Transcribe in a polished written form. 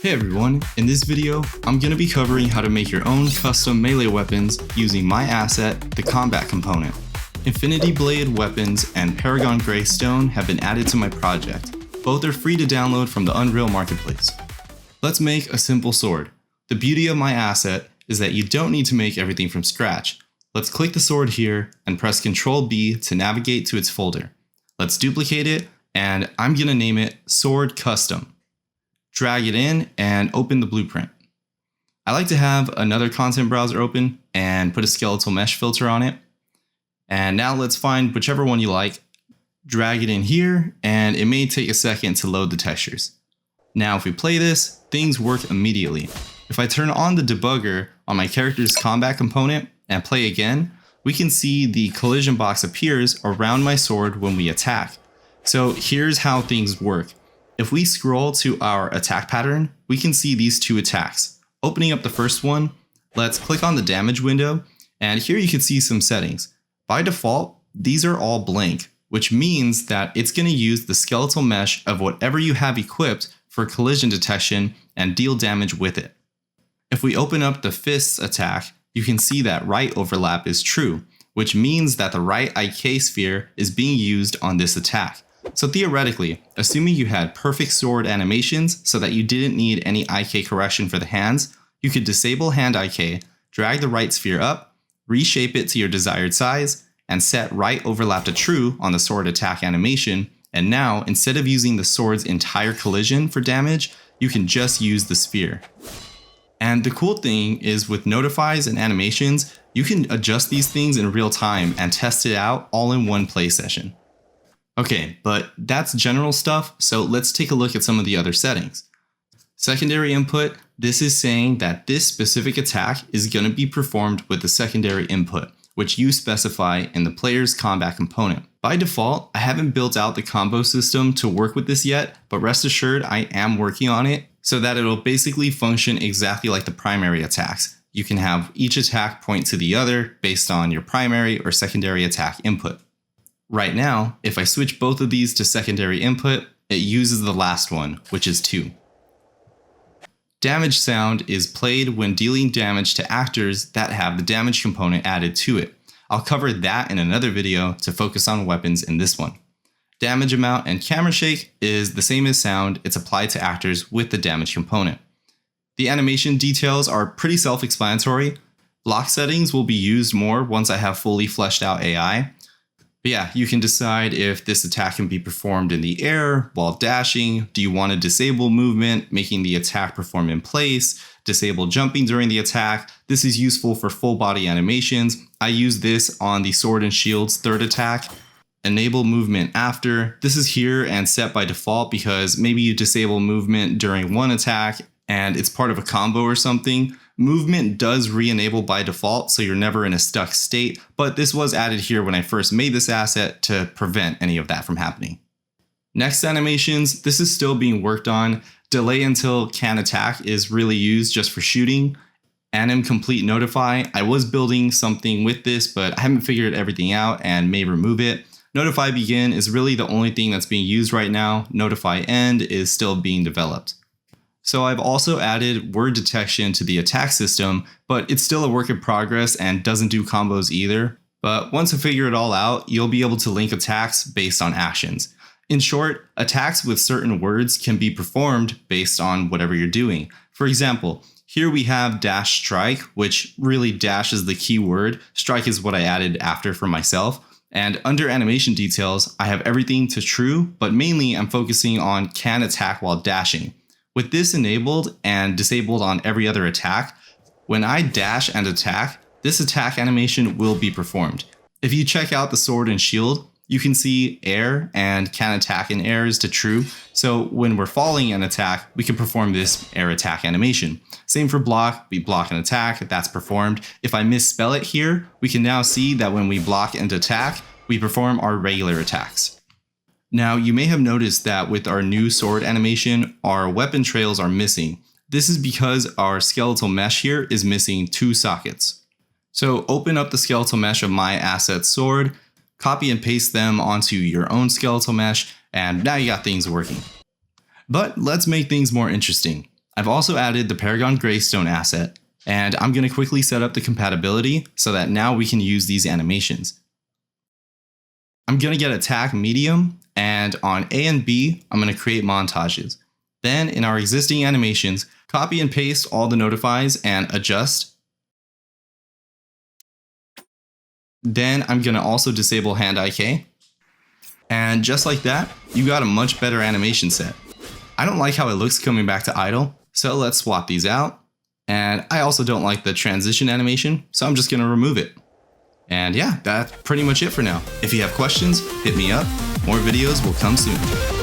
Hey everyone, in this video, I'm going to be covering how to make your own custom melee weapons using my asset, the combat component. Infinity Blade weapons and Paragon Grey Stone have been added to my project. Both are free to download from the Unreal Marketplace. Let's make a simple sword. The beauty of my asset is that you don't need to make everything from scratch. Let's click the sword here and press Ctrl B to navigate to its folder. Let's duplicate it, and I'm going to name it Sword Custom. Drag it in and open the blueprint. I like to have another content browser open and put a skeletal mesh filter on it. And now let's find whichever one you like, drag it in here, and it may take a second to load the textures. Now if we play this, things work immediately. If I turn on the debugger on my character's combat component and play again, we can see the collision box appears around my sword when we attack. So here's how things work. If we scroll to our attack pattern, we can see these two attacks. Opening up the first one, let's click on the damage window, and here you can see some settings. By default, these are all blank, which means that it's going to use the skeletal mesh of whatever you have equipped for collision detection and deal damage with it. If we open up the fists attack, you can see that right overlap is true, which means that the right IK sphere is being used on this attack. So theoretically, assuming you had perfect sword animations so that you didn't need any IK correction for the hands, you could disable hand IK, drag the right sphere up, reshape it to your desired size, and set right overlap to true on the sword attack animation, and now instead of using the sword's entire collision for damage, you can just use the sphere. And the cool thing is with notifies and animations, you can adjust these things in real time and test it out all in one play session. Okay, but that's general stuff, so let's take a look at some of the other settings. Secondary input, this is saying that this specific attack is going to be performed with the secondary input, which you specify in the player's combat component. By default, I haven't built out the combo system to work with this yet, but rest assured I am working on it so that it'll basically function exactly like the primary attacks. You can have each attack point to the other based on your primary or secondary attack input. Right now, if I switch both of these to secondary input, it uses the last one, which is 2. Damage sound is played when dealing damage to actors that have the damage component added to it. I'll cover that in another video to focus on weapons in this one. Damage amount and camera shake is the same as sound, it's applied to actors with the damage component. The animation details are pretty self-explanatory. Block settings will be used more once I have fully fleshed out AI. But yeah, you can decide if this attack can be performed in the air while dashing. Do you want to disable movement, making the attack perform in place? Disable jumping during the attack. This is useful for full body animations. I use this on the Sword and Shield's third attack. Enable movement after. This is here and set by default because maybe you disable movement during one attack and it's part of a combo or something. Movement does re-enable by default, so you're never in a stuck state, but this was added here when I first made this asset to prevent any of that from happening. Next animations, this is still being worked on. Delay until can attack is really used just for shooting. Anim complete notify, I was building something with this, but I haven't figured everything out and may remove it. Notify begin is really the only thing that's being used right now. Notify end is still being developed. So I've also added word detection to the attack system, but it's still a work in progress and doesn't do combos either. But once I figure it all out, you'll be able to link attacks based on actions. In short, attacks with certain words can be performed based on whatever you're doing. For example, here we have dash strike, which really dash is the key word. Strike is what I added after for myself. And under animation details, I have everything to true, but mainly I'm focusing on can attack while dashing. With this enabled and disabled on every other attack, when I dash and attack, this attack animation will be performed. If you check out the Sword and Shield, you can see air and can attack in air is to true. So when we're falling and attack, we can perform this air attack animation. Same for block, we block and attack, that's performed. If I misspell it here, we can now see that when we block and attack, we perform our regular attacks. Now, you may have noticed that with our new sword animation, our weapon trails are missing. This is because our skeletal mesh here is missing 2 sockets. So open up the skeletal mesh of my asset sword, copy and paste them onto your own skeletal mesh, and now you got things working. But let's make things more interesting. I've also added the Paragon Greystone asset, and I'm going to quickly set up the compatibility so that now we can use these animations. I'm going to get attack medium, and on A and B, I'm going to create montages. Then in our existing animations, copy and paste all the notifies and adjust. Then I'm going to also disable hand IK. And just like that, you got a much better animation set. I don't like how it looks coming back to idle, so let's swap these out. And I also don't like the transition animation, so I'm just going to remove it. And yeah, that's pretty much it for now. If you have questions, hit me up. More videos will come soon.